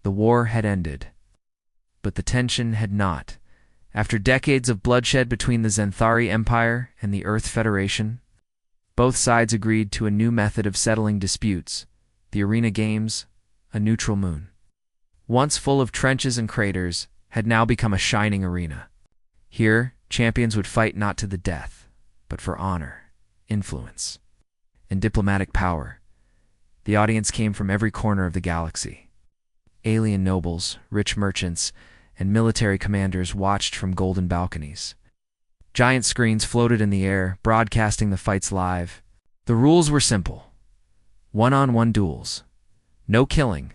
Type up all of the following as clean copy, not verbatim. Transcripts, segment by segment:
The war had ended. But the tension had not. After decades of bloodshed between the Zenthari Empire and the Earth Federation, both sides agreed to a new method of settling disputes, the Arena Games, a neutral moon. Once full of trenches and craters, had now become a shining arena. Here, champions would fight not to the death, but for honor, influence, and diplomatic power. The audience came from every corner of the galaxy. Alien nobles, rich merchants, and military commanders watched from golden balconies. Giant screens floated in the air, broadcasting the fights live. The rules were simple. One-on-one duels. No killing.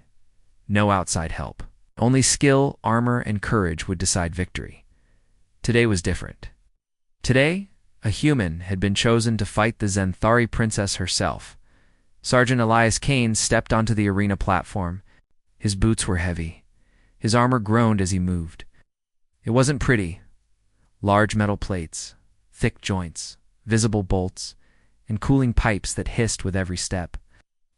No outside help. Only skill, armor, and courage would decide victory. Today was different. Today, a human had been chosen to fight the Zenthari princess herself. Sergeant Elias Kane stepped onto the arena platform. His boots were heavy. His armor groaned as he moved. It wasn't pretty. Large metal plates, thick joints, visible bolts, and cooling pipes that hissed with every step.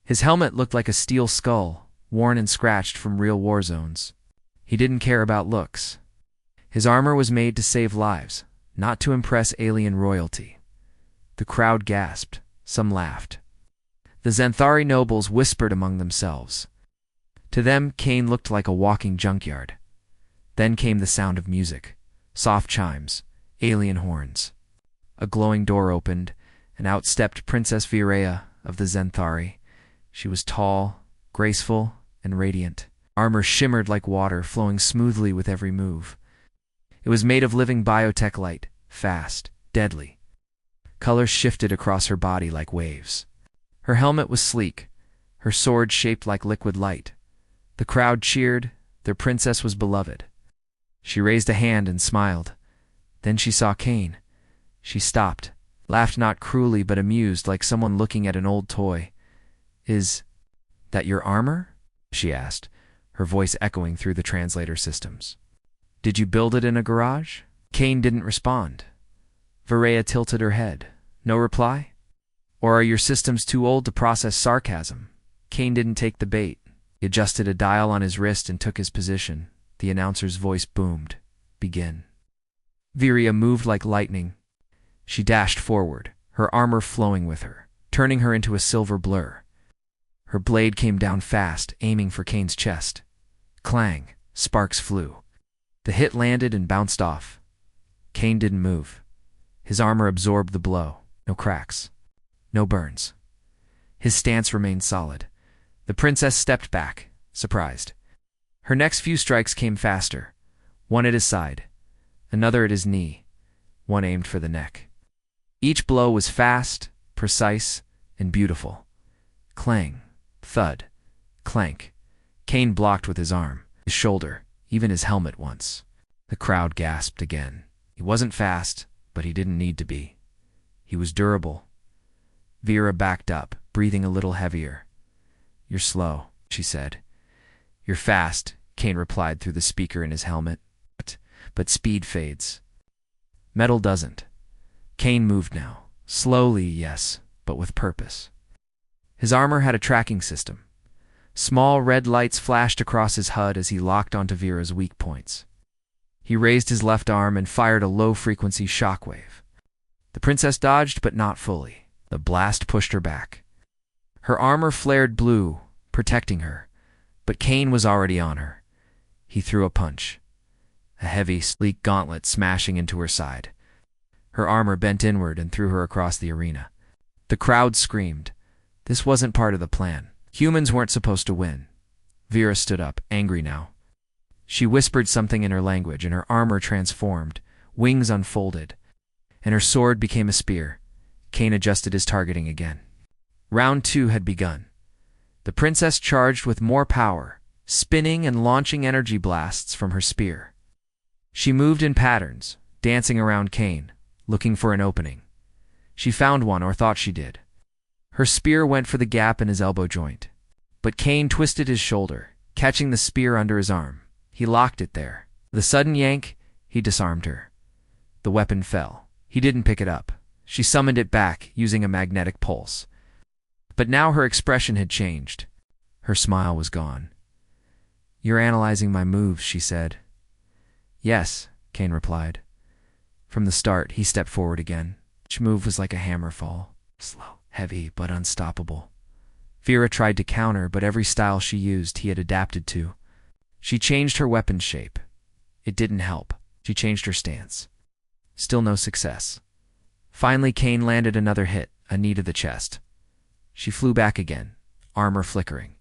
His helmet looked like a steel skull, worn and scratched from real war zones. He didn't care about looks. His armor was made to save lives, not to impress alien royalty. The crowd gasped. Some laughed. The Zenthari nobles whispered among themselves. To them, Kane looked like a walking junkyard. Then came the sound of music. Soft chimes, alien horns. A glowing door opened, and out stepped Princess Virea of the Zenthari. She was tall, graceful, and radiant. Armor shimmered like water, flowing smoothly with every move. It was made of living biotech light, fast, deadly. Colors shifted across her body like waves. Her helmet was sleek, her sword shaped like liquid light. The crowd cheered. Their princess was beloved. She raised a hand and smiled. Then she saw Kane. She stopped, laughed not cruelly but amused, like someone looking at an old toy. "Is that your armor?" she asked, her voice echoing through the translator systems. "Did you build it in a garage?" Kane didn't respond. Virea tilted her head. "No reply? Or are your systems too old to process sarcasm?" Kane didn't take the bait. He adjusted a dial on his wrist and took his position. The announcer's voice boomed. "Begin." Virea moved like lightning. She dashed forward, her armor flowing with her, turning her into a silver blur. Her blade came down fast, aiming for Kane's chest. Clang, sparks flew. The hit landed and bounced off. Kane didn't move. His armor absorbed the blow. No cracks. No burns. His stance remained solid. The princess stepped back, surprised. Her next few strikes came faster. One at his side, another at his knee, one aimed for the neck. Each blow was fast, precise, and beautiful. Clang, thud, clank. Kane blocked with his arm, his shoulder, even his helmet once. The crowd gasped again. He wasn't fast, but he didn't need to be. He was durable. Vera backed up, breathing a little heavier. "You're slow," she said. "You're fast," Kane replied through the speaker in his helmet. But speed fades. Metal doesn't. Kane moved now. Slowly, yes, but with purpose. His armor had a tracking system. Small red lights flashed across his HUD as he locked onto Vera's weak points. He raised his left arm and fired a low-frequency shockwave. The princess dodged, but not fully. The blast pushed her back. Her armor flared blue, protecting her, but Kane was already on her. He threw a punch. A heavy, sleek gauntlet smashing into her side. Her armor bent inward and threw her across the arena. The crowd screamed. This wasn't part of the plan. Humans weren't supposed to win. Vera stood up, angry now. She whispered something in her language, and her armor transformed, wings unfolded, and her sword became a spear. Kane adjusted his targeting again. Round 2 had begun. The princess charged with more power, spinning and launching energy blasts from her spear. She moved in patterns, dancing around Kane, looking for an opening. She found one, or thought she did. Her spear went for the gap in his elbow joint. But Kane twisted his shoulder, catching the spear under his arm. He locked it there. With a sudden yank, he disarmed her. The weapon fell. He didn't pick it up. She summoned it back, using a magnetic pulse. But now her expression had changed. Her smile was gone. You're analyzing my moves, she said. Yes, Kane replied. From the start, he stepped forward again. Each move was like a hammer fall, slow, heavy, but unstoppable. Vera tried to counter, but every style she used he had adapted to. She changed her weapon shape. It didn't help. She changed her stance. Still no success. Finally, Kane landed another hit, a knee to the chest. She flew back again, armor flickering.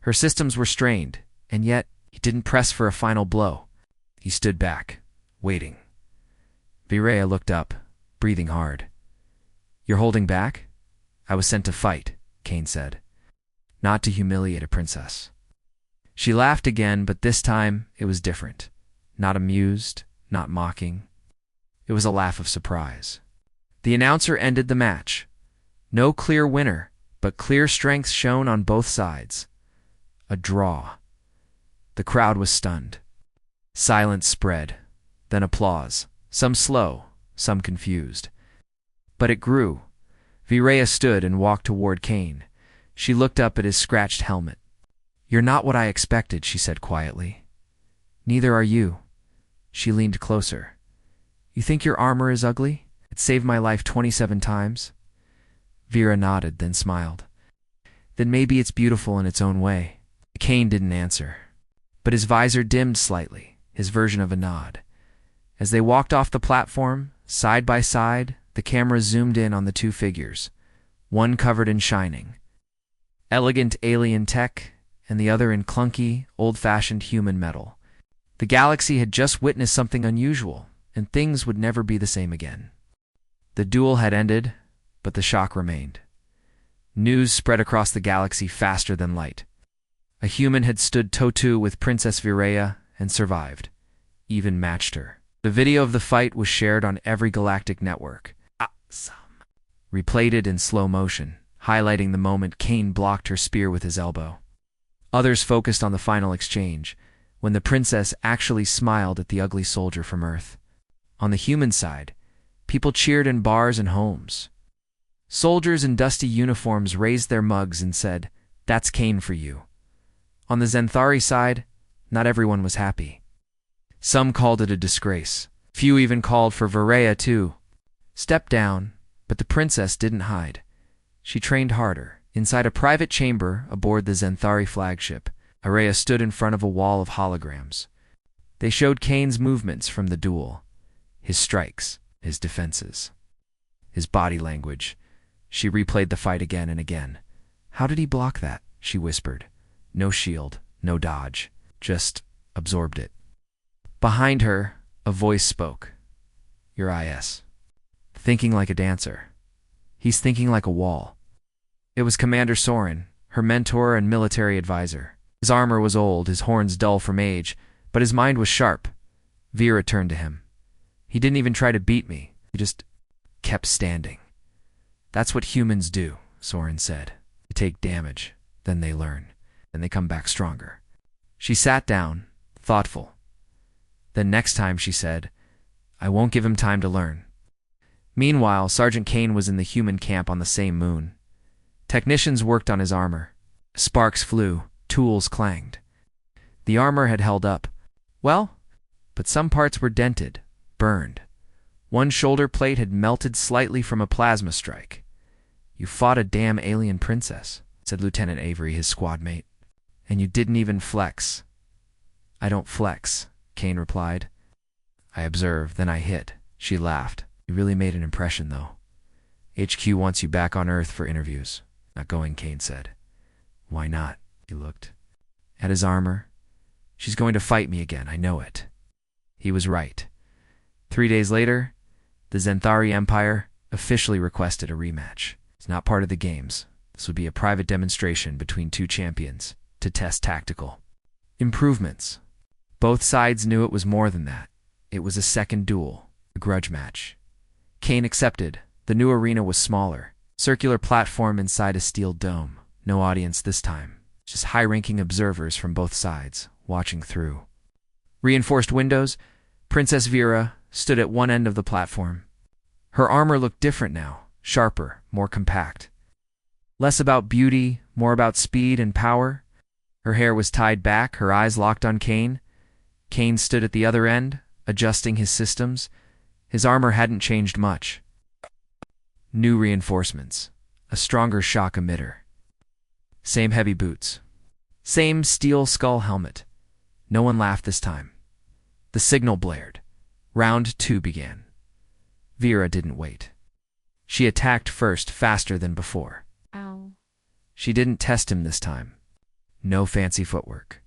Her systems were strained, and yet he didn't press for a final blow. He stood back, waiting. Vera looked up, breathing hard. You're holding back? I was sent to fight, Kane said. Not to humiliate a princess. She laughed again, but this time it was different. Not amused, not mocking. It was a laugh of surprise. The announcer ended the match. No clear winner, but clear strength shown on both sides. A draw. The crowd was stunned. Silence spread, then applause, some slow, some confused. But it grew. Vera stood and walked toward Kane. She looked up at his scratched helmet. You're not what I expected, she said quietly. Neither are you. She leaned closer. You think your armor is ugly? It saved my life 27 times. Vera nodded, then smiled. Then maybe it's beautiful in its own way. Kane didn't answer, but his visor dimmed slightly, his version of a nod. As they walked off the platform, side by side, the camera zoomed in on the two figures, one covered in shining, elegant alien tech, and the other in clunky, old-fashioned human metal. The galaxy had just witnessed something unusual, and things would never be the same again. The duel had ended, but the shock remained. News spread across the galaxy faster than light. A human had stood toe-to with Princess Vera and survived, even matched her. The video of the fight was shared on every galactic network. Awesome. Replayed it in slow motion, highlighting the moment Kane blocked her spear with his elbow. Others focused on the final exchange, when the princess actually smiled at the ugly soldier from Earth. On the human side, people cheered in bars and homes. Soldiers in dusty uniforms raised their mugs and said, "That's Kane for you." On the Zenthari side, not everyone was happy. Some called it a disgrace. Few even called for Vera to step down, but the princess didn't hide. She trained harder. Inside a private chamber aboard the Zenthari flagship, Vera stood in front of a wall of holograms. They showed Kane's movements from the duel, his strikes, his defenses, his body language. She replayed the fight again and again. How did he block that? She whispered. No shield, no dodge, just absorbed it. Behind her, a voice spoke. Your IS. Thinking like a dancer. He's thinking like a wall. It was Commander Soren, her mentor and military advisor. His armor was old, his horns dull from age, but his mind was sharp. Vera turned to him. He didn't even try to beat me. He just kept standing. That's what humans do, Soren said. They take damage, then they learn, and they come back stronger. She sat down, thoughtful. Then next time she said, I won't give him time to learn. Meanwhile, Sergeant Kane was in the human camp on the same moon. Technicians worked on his armor. Sparks flew, tools clanged. The armor had held up. Well, but some parts were dented, burned. One shoulder plate had melted slightly from a plasma strike. You fought a damn alien princess, said Lieutenant Avery, his squad mate. And you didn't even flex. I don't flex, Kane replied. I observed, then I hit. She laughed. You really made an impression, though. HQ wants you back on Earth for interviews. Not going, Kane said. Why not? He looked at his armor. She's going to fight me again, I know it. He was right. 3 days later, the Zenthari Empire officially requested a rematch. It's not part of the games. This would be a private demonstration between two champions to test tactical improvements. Both sides knew it was more than that. It was a second duel, a grudge match. Kane accepted. The new arena was smaller. Circular platform inside a steel dome. No audience this time. Just high-ranking observers from both sides, watching through. Reinforced windows, Princess Vera stood at one end of the platform. Her armor looked different now, sharper, more compact. Less about beauty, more about speed and power. Her hair was tied back, her eyes locked on Kane. Kane stood at the other end, adjusting his systems. His armor hadn't changed much. New reinforcements, a stronger shock emitter. Same heavy boots. Same steel skull helmet. No one laughed this time. The signal blared. Round 2 began. Vera didn't wait. She attacked first, faster than before. Ow. She didn't test him this time. No fancy footwork.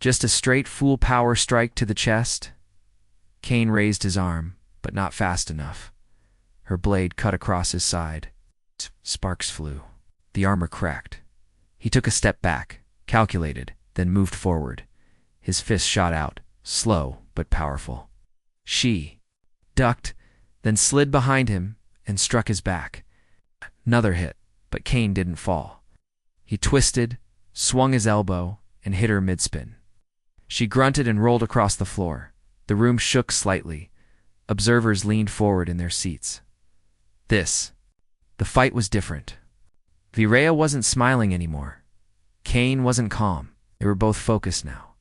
Just a straight full power strike to the chest. Kane raised his arm, but not fast enough. Her blade cut across his side. Sparks flew. The armor cracked. He took a step back, calculated, then moved forward. His fist shot out, slow but powerful. She ducked, then slid behind him and struck his back. Another hit, but Kane didn't fall. He twisted, swung his elbow, and hit her mid-spin. She grunted and rolled across the floor. The room shook slightly. Observers leaned forward in their seats. The fight was different. Vera wasn't smiling anymore. Kane wasn't calm. They were both focused now.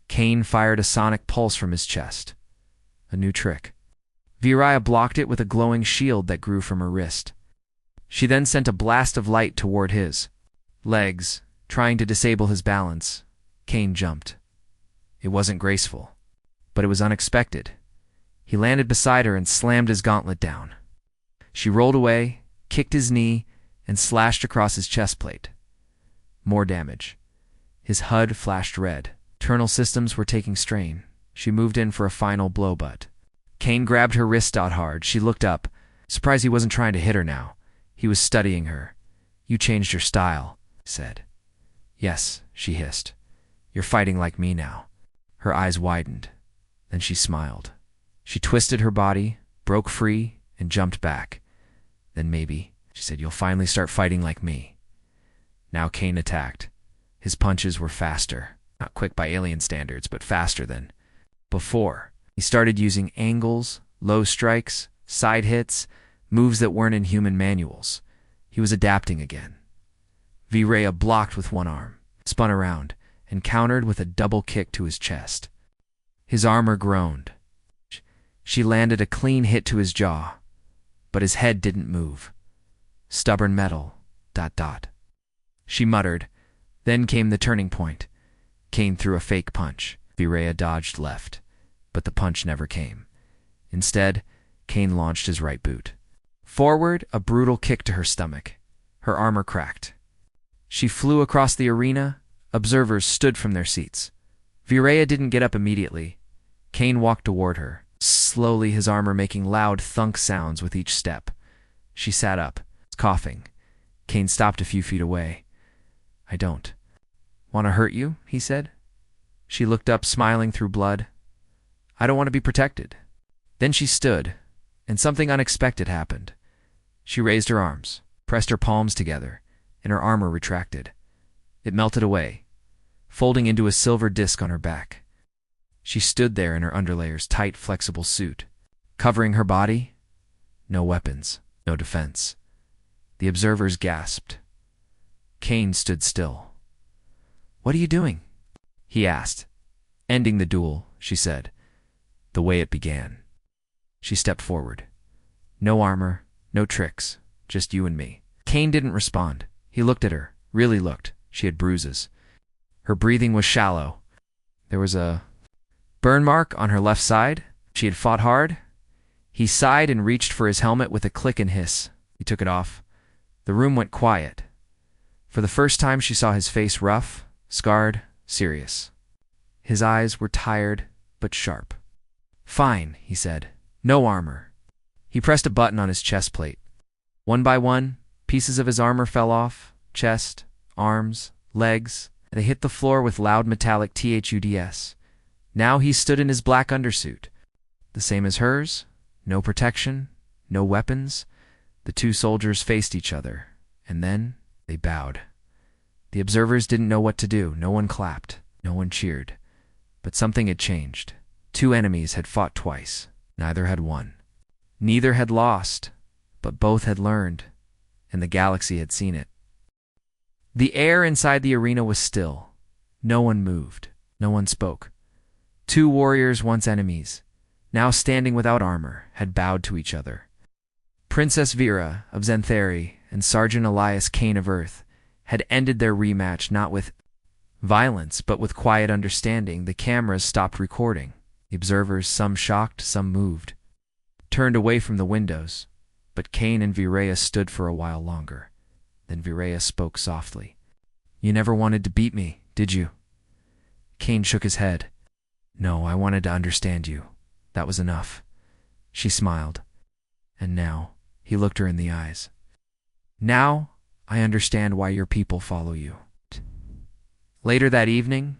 Kane fired a sonic pulse from his chest. A new trick. Vera blocked it with a glowing shield that grew from her wrist. She then sent a blast of light toward his legs, trying to disable his balance. Kane jumped. It wasn't graceful, but it was unexpected. He landed beside her and slammed his gauntlet down. She rolled away, kicked his knee, and slashed across his chest plate. More damage. His HUD flashed red. Internal systems were taking strain. She moved in for a final blow, but Kane grabbed her wrist hard. She looked up, surprised he wasn't trying to hit her now. He was studying her. "You changed your style," he said. "Yes," she hissed. "You're fighting like me now." Her eyes widened. Then she smiled. She twisted her body, broke free, and jumped back. "Then maybe," she said, "you'll finally start fighting like me." Now Kane attacked. His punches were faster. Not quick by alien standards, but faster than before. He started using angles, low strikes, side hits, moves that weren't in human manuals. He was adapting again. Vera blocked with one arm, spun around, and countered with a double kick to his chest. His armor groaned. She landed a clean hit to his jaw, but his head didn't move. Stubborn metal, ... She muttered. Then came the turning point. Kane threw a fake punch. Vera dodged left, but the punch never came. Instead, Kane launched his right boot. Forward, a brutal kick to her stomach. Her armor cracked. She flew across the arena. Observers stood from their seats. Vera didn't get up immediately. Kane walked toward her, slowly, his armor making loud thunk sounds with each step. She sat up, coughing. Kane stopped a few feet away. "I don't want to hurt you," he said. She looked up, smiling through blood. "I don't want to be protected." Then she stood, and something unexpected happened. She raised her arms, pressed her palms together, and her armor retracted. It melted away, folding into a silver disc on her back. She stood there in her underlayer's tight, flexible suit, covering her body. No weapons, no defense. The observers gasped. Kane stood still. "What are you doing?" he asked. "Ending the duel," she said. "The way it began." She stepped forward. "No armor, no tricks, just you and me." Kane didn't respond. He looked at her, really looked. She had bruises. Her breathing was shallow. There was a burn mark on her left side. She had fought hard. He sighed and reached for his helmet with a click and hiss. He took it off. The room went quiet. For the first time, she saw his face rough, scarred, serious. His eyes were tired but sharp. "Fine," he said. "No armor." He pressed a button on his chest plate. One by one, pieces of his armor fell off, chest, arms, legs. They hit the floor with loud metallic thuds. Now he stood in his black undersuit. The same as hers, no protection, no weapons. The two soldiers faced each other, and then they bowed. The observers didn't know what to do. No one clapped, no one cheered. But something had changed. Two enemies had fought twice. Neither had won. Neither had lost, but both had learned, and the galaxy had seen it. The air inside the arena was still. No one moved. No one spoke. Two warriors, once enemies, now standing without armor, had bowed to each other. Princess Vera of Zenthari and Sergeant Elias Kane of Earth had ended their rematch not with violence, but with quiet understanding. The cameras stopped recording. The observers, some shocked, some moved, turned away from the windows, but Kane and Virea stood for a while longer. Then Virea spoke softly. "You never wanted to beat me, did you?" Kane shook his head. "No, I wanted to understand you. That was enough." She smiled. "And now," he looked her in the eyes, "now I understand why your people follow you." Later that evening,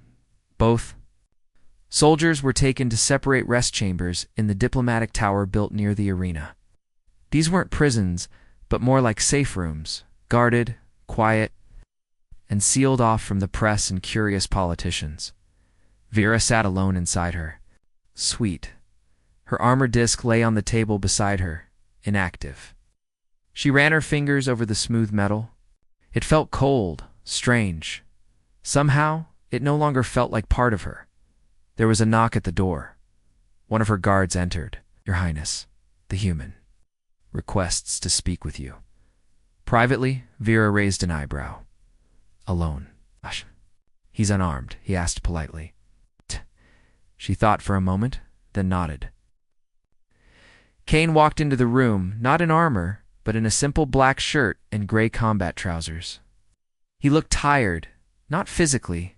both soldiers were taken to separate rest chambers in the diplomatic tower built near the arena. These weren't prisons, but more like safe rooms, guarded, quiet, and sealed off from the press and curious politicians. Vera sat alone inside her. Sweet. Her armor disc lay on the table beside her, inactive. She ran her fingers over the smooth metal. It felt cold, strange. Somehow, it no longer felt like part of her. There was a knock at the door. One of her guards entered. "Your Highness, the human, requests to speak with you." Privately, Vera raised an eyebrow. "Alone." "Hush." "He's unarmed," he asked politely. She thought for a moment, then nodded. Kane walked into the room, not in armor, but in a simple black shirt and gray combat trousers. He looked tired, not physically,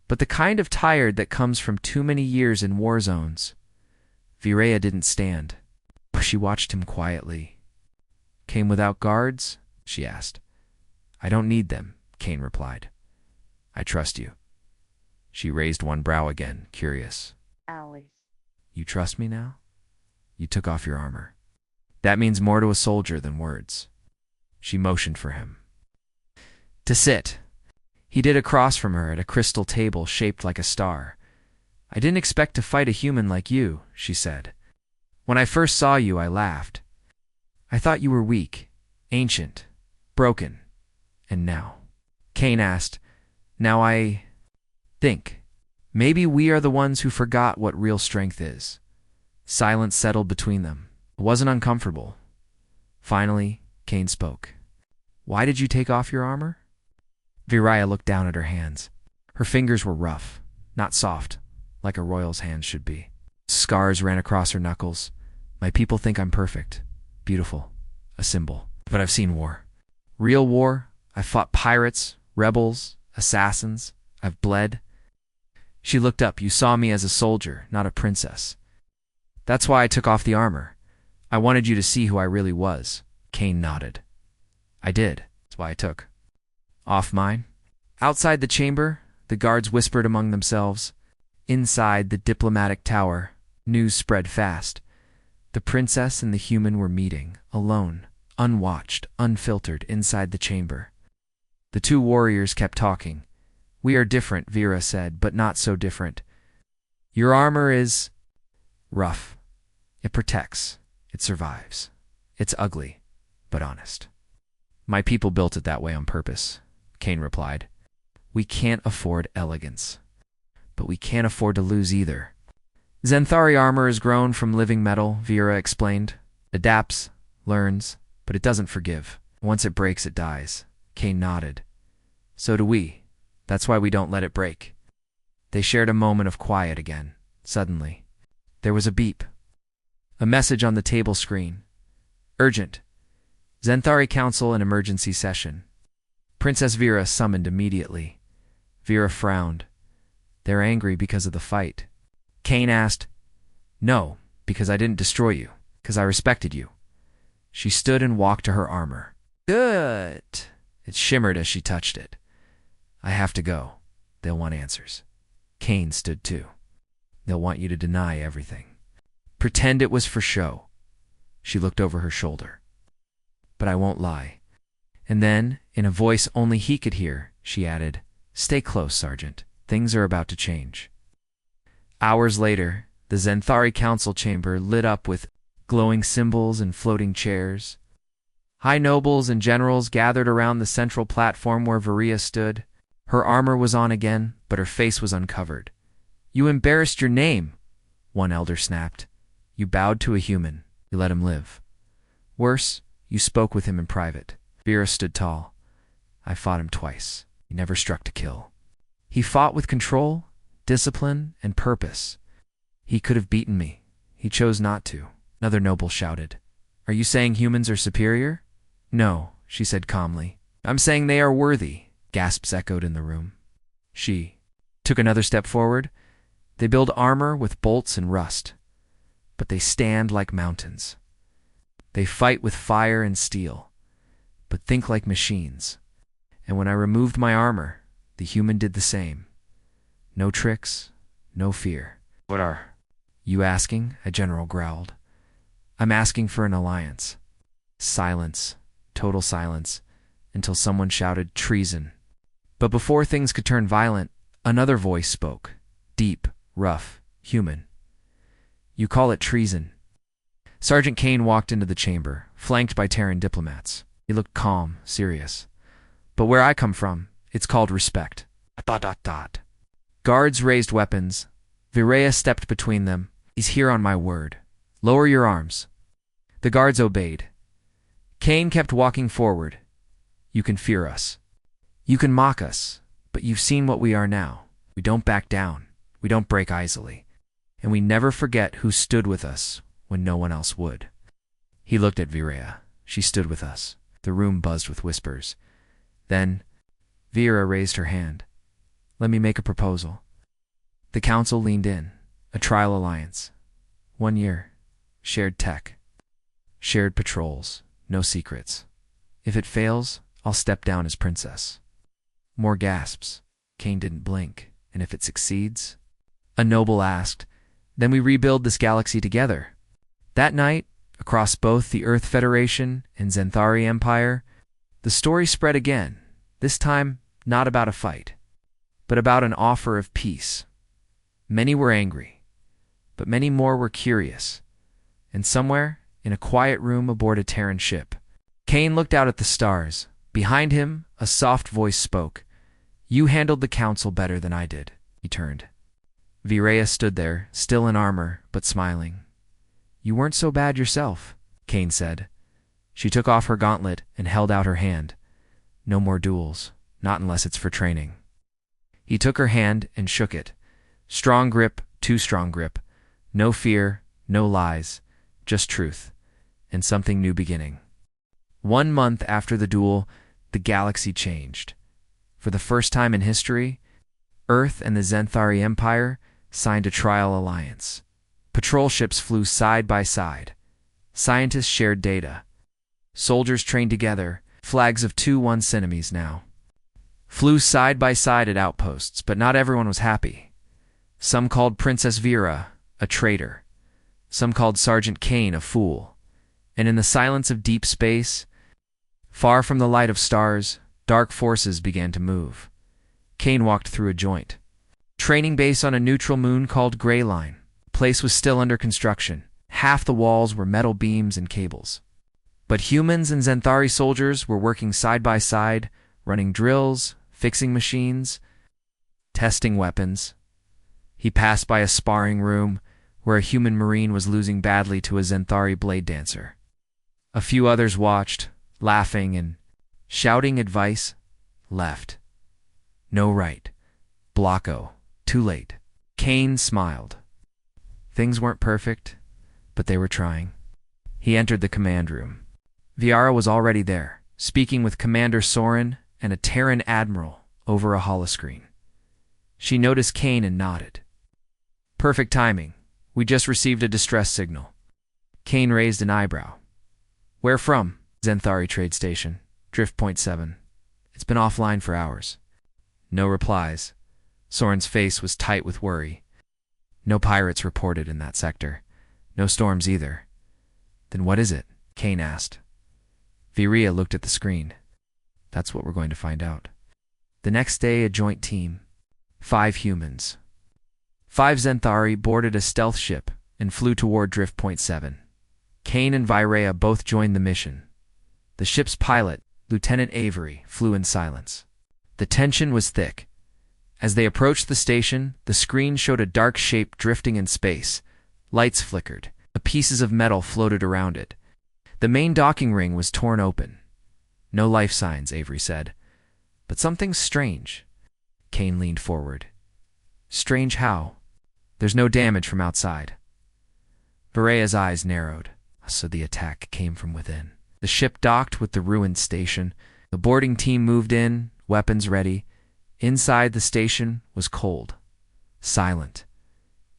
but the kind of tired that comes from too many years in war zones. Virea didn't stand. She watched him quietly. "Came without guards?" she asked. "I don't need them," Kane replied. "I trust you." She raised one brow again, curious. Alice. "You trust me now? You took off your armor. That means more to a soldier than words." She motioned for him to sit. He did across from her at a crystal table shaped like a star. "I didn't expect to fight a human like you," she said. "When I first saw you, I laughed. I thought you were weak, ancient, broken. And now?" Kane asked. "Now I think. Maybe we are the ones who forgot what real strength is." Silence settled between them. It wasn't uncomfortable. Finally, Kane spoke. "Why did you take off your armor?" Virea looked down at her hands. Her fingers were rough, not soft, like a royal's hands should be. Scars ran across her knuckles. "My people think I'm perfect, beautiful, a symbol. But I've seen war. Real war. I've fought pirates, rebels, assassins. I've bled." She looked up. "You saw me as a soldier, not a princess. That's why I took off the armor. I wanted you to see who I really was." Kane nodded. "I did. That's why I took off mine." Outside the chamber, the guards whispered among themselves. Inside the diplomatic tower, news spread fast. The princess and the human were meeting, alone, unwatched, unfiltered, inside the chamber. The two warriors kept talking. "We are different," Vera said, "but not so different. Your armor is rough. It protects. It survives. It's ugly, but honest." "My people built it that way on purpose," Kane replied. "We can't afford elegance. But we can't afford to lose either." "Zenthari armor is grown from living metal," Vera explained. "Adapts, learns, but it doesn't forgive. Once it breaks, it dies." Kane nodded. "So do we. That's why we don't let it break." They shared a moment of quiet again. Suddenly, there was a beep. A message on the table screen. "Urgent. Zenthari Council in emergency session." Princess Vera summoned immediately. Vera frowned. "They're angry because of the fight." Kane asked. "No, because I didn't destroy you. Because I respected you." She stood and walked to her armor. "Good." It shimmered as she touched it. "I have to go. They'll want answers." Kane stood too. "They'll want you to deny everything. Pretend it was for show." She looked over her shoulder. "But I won't lie." And then, in a voice only he could hear, she added, "Stay close, Sergeant. Things are about to change." Hours later, the Zenthari Council chamber lit up with glowing symbols and floating chairs. High nobles and generals gathered around the central platform where Varia stood. Her armor was on again, but her face was uncovered. "You embarrassed your name," one elder snapped. "You bowed to a human. You let him live. Worse, you spoke with him in private." Vera stood tall. "I fought him twice. He never struck to kill. He fought with control, discipline, and purpose. He could have beaten me. He chose not to." Another noble shouted. "Are you saying humans are superior?" "No," she said calmly. "I'm saying they are worthy." Gasps echoed in the room. She took another step forward. "They build armor with bolts and rust, but they stand like mountains. They fight with fire and steel, but think like machines. And when I removed my armor, the human did the same. No tricks, no fear." "What are you asking?" a general growled. "I'm asking for an alliance." Silence, total silence, until someone shouted, "Treason." But before things could turn violent, another voice spoke, deep, rough, human. "You call it treason." Sergeant Kane walked into the chamber, flanked by Terran diplomats. He looked calm, serious. "But where I come from, it's called respect." Guards raised weapons. Virea stepped between them. "He's here on my word. Lower your arms." The guards obeyed. Kane kept walking forward. "You can fear us. You can mock us, but you've seen what we are now. We don't back down. We don't break easily. And we never forget who stood with us when no one else would." He looked at Virea. She stood with us. The room buzzed with whispers. Then Vera raised her hand. "Let me make a proposal." The council leaned in. A trial alliance. 1 year. Shared tech. Shared patrols. No secrets. If it fails, I'll step down as princess. More gasps. Kane didn't blink. "And if it succeeds?" A noble asked. "Then we rebuild this galaxy together." That night, across both the Earth Federation and Xanthari Empire, the story spread again, this time not about a fight, but about an offer of peace. Many were angry, but many more were curious. And somewhere, in a quiet room aboard a Terran ship, Kane looked out at the stars. Behind him, a soft voice spoke. "You handled the council better than I did." He turned. Virea stood there, still in armor, but smiling. "You weren't so bad yourself," Kane said. She took off her gauntlet and held out her hand. "No more duels, not unless it's for training." He took her hand and shook it. Strong grip, too strong grip. No fear, no lies, just truth, and something new beginning. 1 month after the duel, the galaxy changed. For the first time in history, Earth and the Xanthari Empire signed a trial alliance. Patrol ships flew side by side. Scientists shared data. Soldiers trained together, flags of 2-1 enemies now. Flew side by side at outposts, but not everyone was happy. Some called Princess Vera a traitor. Some called Sergeant Kane a fool. And in the silence of deep space, far from the light of stars, dark forces began to move. Kane walked through a joint. Training base on a neutral moon called Gray Line. The place was still under construction. Half the walls were metal beams and cables. But humans and Xanthari soldiers were working side by side, running drills, fixing machines, testing weapons. He passed by a sparring room where a human marine was losing badly to a Xanthari blade dancer. A few others watched, laughing and shouting advice. Left. No right. Blocko. Too late. Kane smiled. Things weren't perfect, but they were trying. He entered the command room. Viara was already there, speaking with Commander Soren and a Terran admiral over a holoscreen. She noticed Kane and nodded. "Perfect timing. We just received a distress signal." Kane raised an eyebrow. "Where from?" "Xanthari Trade Station. Drift Point 7. It's been offline for hours." No replies. Soren's face was tight with worry. No pirates reported in that sector. No storms either. "Then what is it?" Kane asked. Virea looked at the screen. "That's what we're going to find out." The next day, a joint team. 5 humans. 5 Xanthari boarded a stealth ship and flew toward Drift Point 7. Kane and Virea both joined the mission. The ship's pilot, Lieutenant Avery, flew in silence. The tension was thick. As they approached the station, the screen showed a dark shape drifting in space. Lights flickered. Pieces of metal floated around it. The main docking ring was torn open. No life signs, Avery said. But something strange. Kane leaned forward. Strange how? There's no damage from outside. Varea's eyes narrowed. So the attack came from within. The ship docked with the ruined station. The boarding team moved in, weapons ready. Inside the station was cold, silent.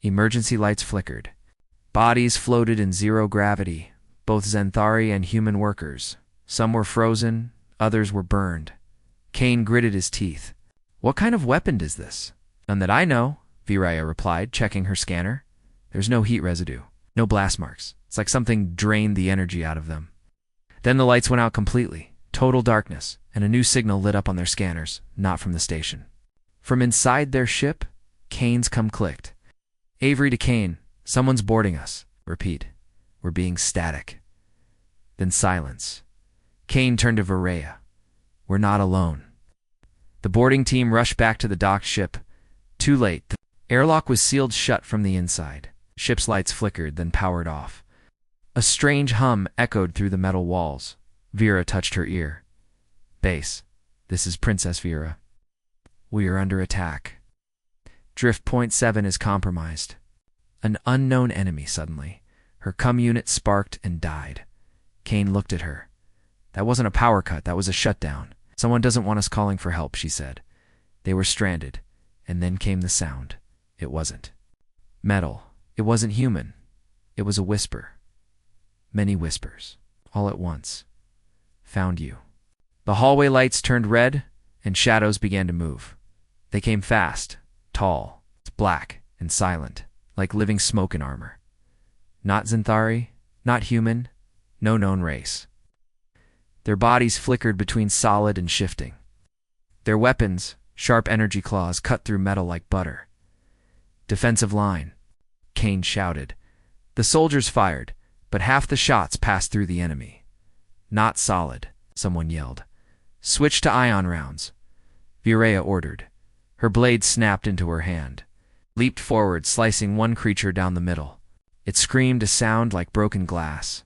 Emergency lights flickered. Bodies floated in zero gravity, both Zenthari and human workers. Some were frozen, others were burned. Kane gritted his teeth. What kind of weapon is this? None that I know, Viraya replied, checking her scanner. There's no heat residue, no blast marks. It's like something drained the energy out of them. Then the lights went out completely, total darkness, and a new signal lit up on their scanners, not from the station. From inside their ship, Kane's come clicked. Avery to Kane, someone's boarding us. Repeat. We're being static. Then silence. Kane turned to Viraya. We're not alone. The boarding team rushed back to the docked ship. Too late. The airlock was sealed shut from the inside. Ship's lights flickered, then powered off. A strange hum echoed through the metal walls. Vera touched her ear. Base, this is Princess Vera. We are under attack. Drift Point 7 is compromised. An unknown enemy suddenly. Her comm unit sparked and died. Kane looked at her. That wasn't a power cut, that was a shutdown. Someone doesn't want us calling for help, she said. They were stranded. And then came the sound. It wasn't metal. It wasn't human. It was a whisper. Many whispers, all at once. Found you. The hallway lights turned red, and shadows began to move. They came fast, tall, black, and silent, like living smoke in armor. Not Zenthari, not human, no known race. Their bodies flickered between solid and shifting. Their weapons, sharp energy claws, cut through metal like butter. Defensive line, Kane shouted. The soldiers fired, but half the shots passed through the enemy. Not solid, someone yelled. Switch to ion rounds. Viraya ordered. Her blade snapped into her hand. Leaped forward, slicing one creature down the middle. It screamed a sound like broken glass.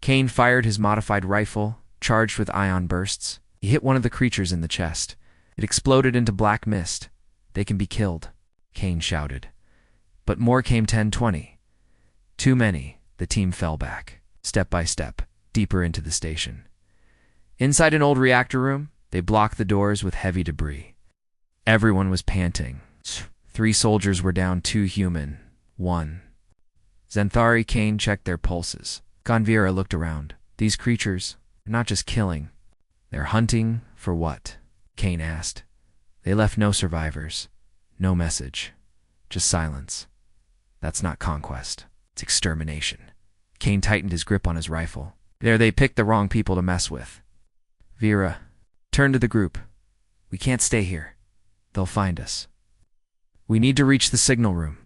Kane fired his modified rifle, charged with ion bursts. He hit one of the creatures in the chest. It exploded into black mist. They can be killed, Kane shouted. But more came 10-20. Too many. The team fell back, step by step, deeper into the station. Inside an old reactor room, they blocked the doors with heavy debris. Everyone was panting. 3 soldiers were down, 2 human, 1. Zenthari. Kane checked their pulses. Ganvira looked around. These creatures are not just killing. They're hunting for what? Kane asked. They left no survivors, no message, just silence. That's not conquest. It's extermination. Kane tightened his grip on his rifle. There, they picked the wrong people to mess with. Vera, turn to the group. We can't stay here. They'll find us. We need to reach the signal room.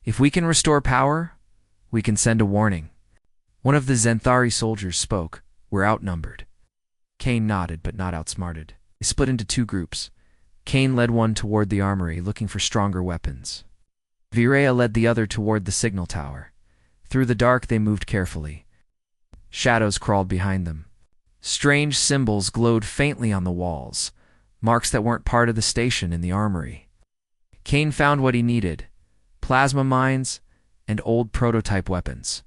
If we can restore power, we can send a warning. One of the Zenthari soldiers spoke. We're outnumbered. Kane nodded, but not outsmarted. They split into 2 groups. Kane led one toward the armory, looking for stronger weapons. Viraya led the other toward the signal tower. Through the dark, they moved carefully. Shadows crawled behind them. Strange symbols glowed faintly on the walls, marks that weren't part of the station in the armory. Kane found what he needed: plasma mines and old prototype weapons.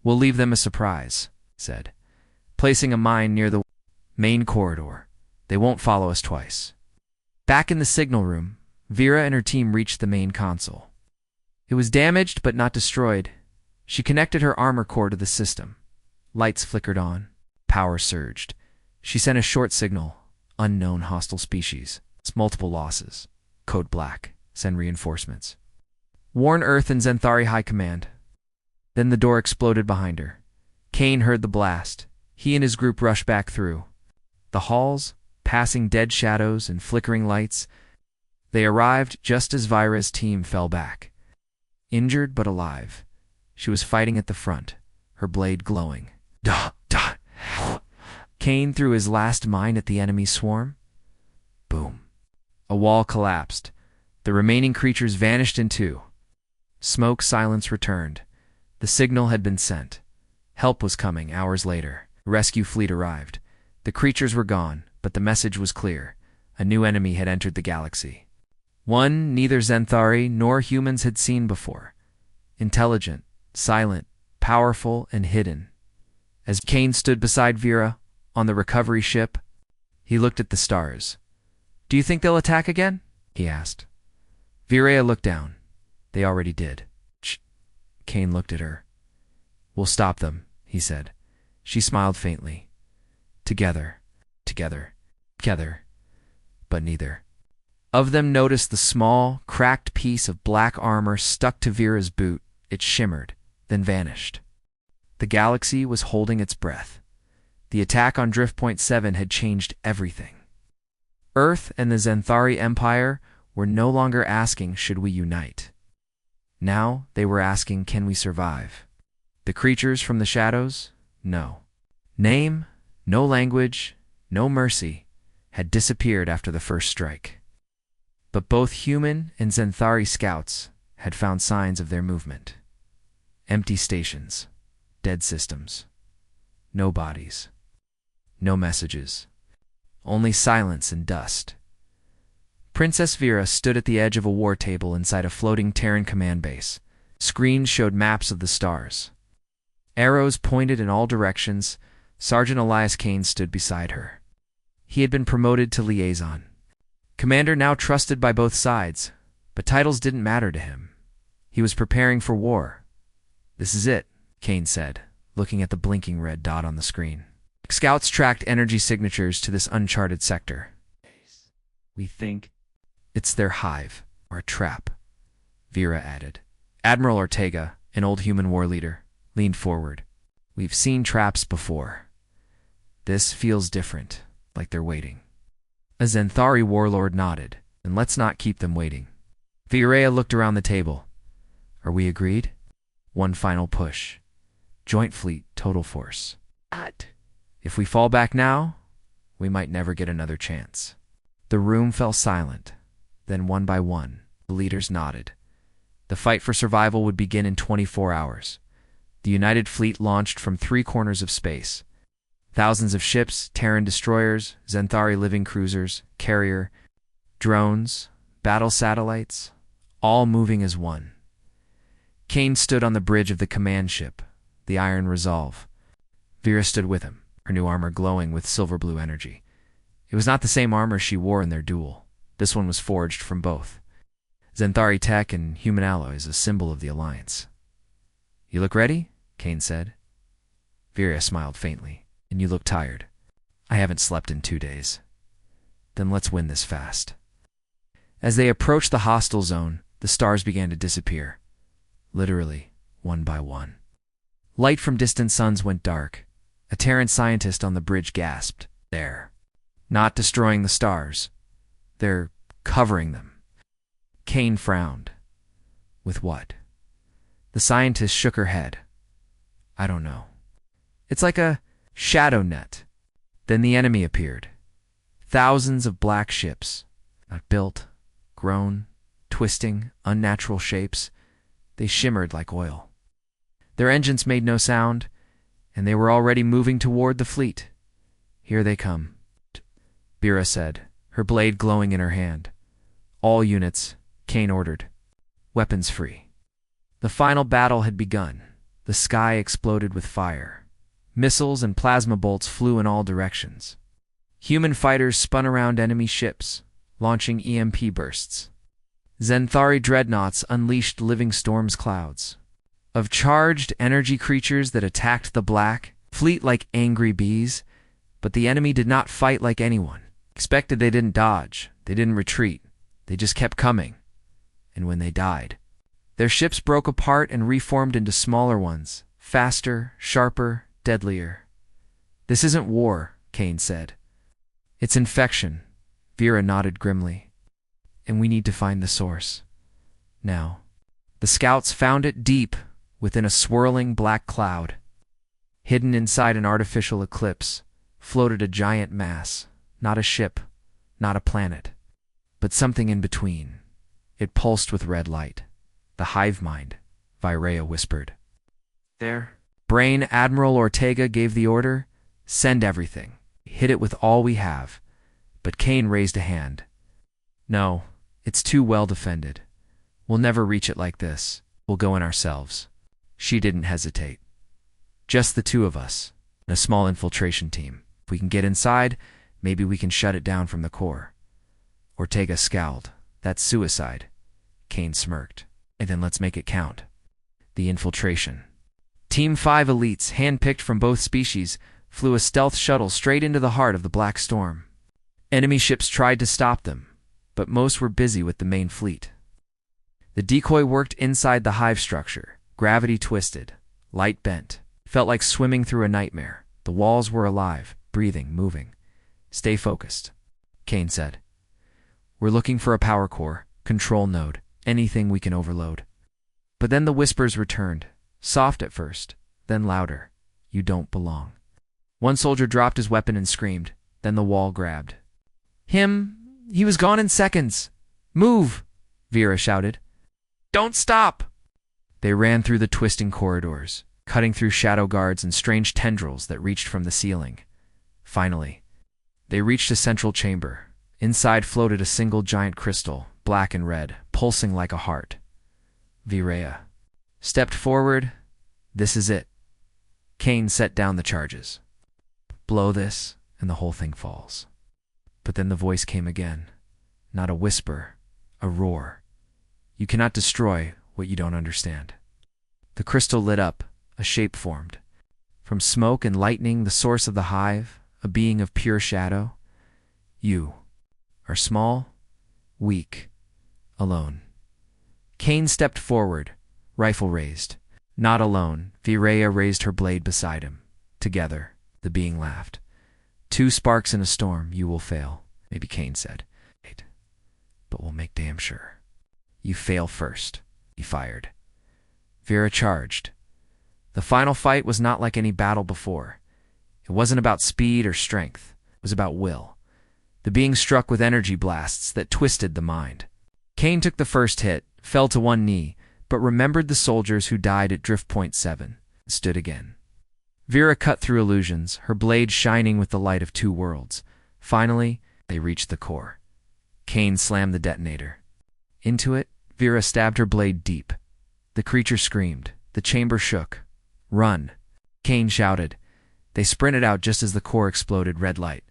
We'll leave them a surprise, he said, placing a mine near the main corridor. They won't follow us twice. Back in the signal room, Vera and her team reached the main console. It was damaged but not destroyed. She connected her armor core to the system. Lights flickered on. Power surged. She sent a short signal. Unknown hostile species. It's multiple losses. Code black. Send reinforcements. Warn Earth and Zenthari High Command. Then the door exploded behind her. Kane heard the blast. He and his group rushed back through. The halls, passing dead shadows and flickering lights. They arrived just as Vira's team fell back. Injured but alive. She was fighting at the front, her blade glowing. Duh, duh. Kane threw his last mine at the enemy swarm. A wall collapsed. The remaining creatures vanished in two. Smoke silence returned. The signal had been sent. Help was coming hours later. A rescue fleet arrived. The creatures were gone, but the message was clear. A new enemy had entered the galaxy. One neither Xanthari nor humans had seen before. Intelligent, silent, powerful, and hidden. As Kane stood beside Vera on the recovery ship, he looked at the stars. "Do you think they'll attack again?" he asked. Vera looked down. "They already did." Shh. Kane looked at her. "We'll stop them," he said. She smiled faintly. Together, together, together, but neither of them noticed the small, cracked piece of black armor stuck to Vera's boot. It shimmered, then vanished. The galaxy was holding its breath. The attack on Drift Point 7 had changed everything. Earth and the Xanthari Empire were no longer asking, should we unite? Now they were asking, can we survive? The creatures from the shadows? No. Name, no language, no mercy, had disappeared after the first strike. But both human and Xanthari scouts had found signs of their movement. Empty stations, dead systems, no bodies, no messages, only silence and dust. Princess Vera stood at the edge of a war table inside a floating Terran command base. Screens showed maps of the stars. Arrows pointed in all directions. Sergeant Elias Kane stood beside her. He had been promoted to liaison. Commander now trusted by both sides, but titles didn't matter to him. He was preparing for war. "This is it," Kane said, looking at the blinking red dot on the screen. Scouts tracked energy signatures to this uncharted sector. "We think it's their hive, or a trap," Vera added. Admiral Ortega, an old human war leader, leaned forward. "We've seen traps before. This feels different, like they're waiting." A Xanthari warlord nodded. "And let's not keep them waiting." Vera looked around the table. "Are we agreed?" One final push. Joint fleet, total force. If we fall back now, we might never get another chance." The room fell silent. Then one by one, the leaders nodded. The fight for survival would begin in 24 hours. The United Fleet launched from 3 corners of space. Thousands of ships, Terran destroyers, Xanthari living cruisers, carrier, drones, battle satellites, all moving as one. Kane stood on the bridge of the command ship, the Iron Resolve. Vera stood with him, her new armor glowing with silver-blue energy. It was not the same armor she wore in their duel. This one was forged from both Xanthari tech and human alloys, a symbol of the Alliance. "You look ready?" Kane said. Vera smiled faintly. "And you look tired." "I haven't slept in 2 days." "Then let's win this fast." As they approached the hostile zone, the stars began to disappear. Literally, one by one. Light from distant suns went dark. A Terran scientist on the bridge gasped. "They're not destroying the stars. They're covering them." Kane frowned. "With what?" The scientist shook her head. "I don't know. It's like a shadow net." Then the enemy appeared. Thousands of black ships, not built, grown, twisting, unnatural shapes. They shimmered like oil. Their engines made no sound, and they were already moving toward the fleet. "Here they come," Vera said, her blade glowing in her hand. "All units," Kane ordered. "Weapons free." The final battle had begun. The sky exploded with fire. Missiles and plasma bolts flew in all directions. Human fighters spun around enemy ships, launching EMP bursts. Xanthari dreadnoughts unleashed living storms clouds of charged energy creatures that attacked the black fleet like angry bees, but the enemy did not fight like anyone expected. They didn't dodge, they didn't retreat, they just kept coming. And when they died, their ships broke apart and reformed into smaller ones, faster, sharper, deadlier. "This isn't war," Kane said. "It's infection." Vera nodded grimly. "And we need to find the source. Now." The scouts found it deep within a swirling black cloud. Hidden inside an artificial eclipse floated a giant mass, not a ship, not a planet. but something in between. It pulsed with red light. The hive mind, Virea whispered. There. Brain Admiral Ortega gave the order, send everything. Hit it with all we have. But Kane raised a hand. No, it's too well defended. We'll never reach it like this. We'll go in ourselves. She didn't hesitate. Just the two of us, and a small infiltration team. If we can get inside, maybe we can shut it down from the core. Ortega scowled. That's suicide. Kane smirked. And then let's make it count. The infiltration. Team 5 elites, handpicked from both species, flew a stealth shuttle straight into the heart of the Black Storm. Enemy ships tried to stop them, but most were busy with the main fleet. The decoy worked inside the hive structure. Gravity twisted. Light bent. Felt like swimming through a nightmare. The walls were alive, breathing, moving. Stay focused, Kane said. We're looking for a power core, control node, anything we can overload. But then the whispers returned, soft at first, then louder. You don't belong. One soldier dropped his weapon and screamed, then the wall grabbed. He was gone in seconds. Move, Vera shouted. Don't stop! They ran through the twisting corridors, cutting through shadow guards and strange tendrils that reached from the ceiling. Finally, they reached a central chamber. Inside floated a single giant crystal, black and red, pulsing like a heart. Virea stepped forward. This is it. Kane set down the charges. Blow this, and the whole thing falls. But then the voice came again. Not a whisper, a roar. You cannot destroy what you don't understand. The crystal lit up, a shape formed. From smoke and lightning, the source of the hive, a being of pure shadow. You are small, weak, alone. Kane stepped forward, rifle raised. Not alone, Virea raised her blade beside him. Together, the being laughed. 2 sparks in a storm, you will fail, maybe Kane said. Wait, but we'll make damn sure. You fail first, he fired. Vera charged. The final fight was not like any battle before. It wasn't about speed or strength. It was about will. The being struck with energy blasts that twisted the mind. Kane took the first hit, fell to one knee, but remembered the soldiers who died at Drift Point 7 and stood again. Vera cut through illusions, her blade shining with the light of 2 worlds. Finally, they reached the core. Kane slammed the detonator. Into it, Vera stabbed her blade deep. The creature screamed. The chamber shook. Run, Kane shouted. They sprinted out just as the core exploded red light.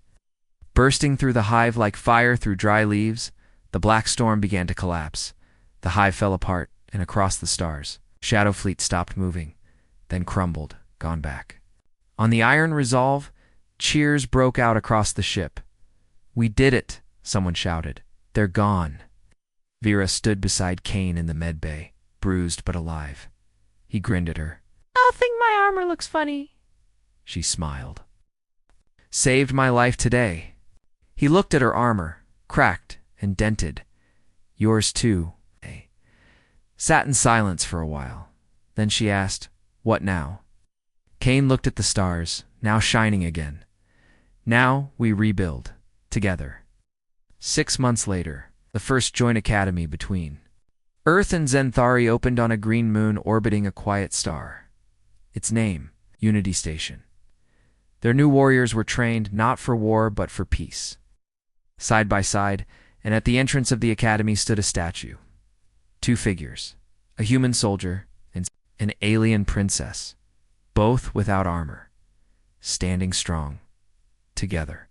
Bursting through the hive like fire through dry leaves, the Black Storm began to collapse. The hive fell apart, and across the stars, Shadow Fleet stopped moving, then crumbled, gone back. On the Iron Resolve, cheers broke out across the ship. We did it, someone shouted. They're gone. Vera stood beside Kane in the med bay, bruised but alive. He grinned at her. I think my armor looks funny. She smiled. Saved my life today. He looked at her armor, cracked and dented. Yours too, eh? Sat in silence for a while. Then she asked, what now? Kane looked at the stars, now shining again. Now we rebuild, together. 6 months later, the first joint academy between Earth and Zenthari opened on a green moon orbiting a quiet star. Its name, Unity Station. Their new warriors were trained not for war but for peace. Side by side, and at the entrance of the academy stood a statue. 2 figures, a human soldier and an alien princess, both without armor, standing strong, together.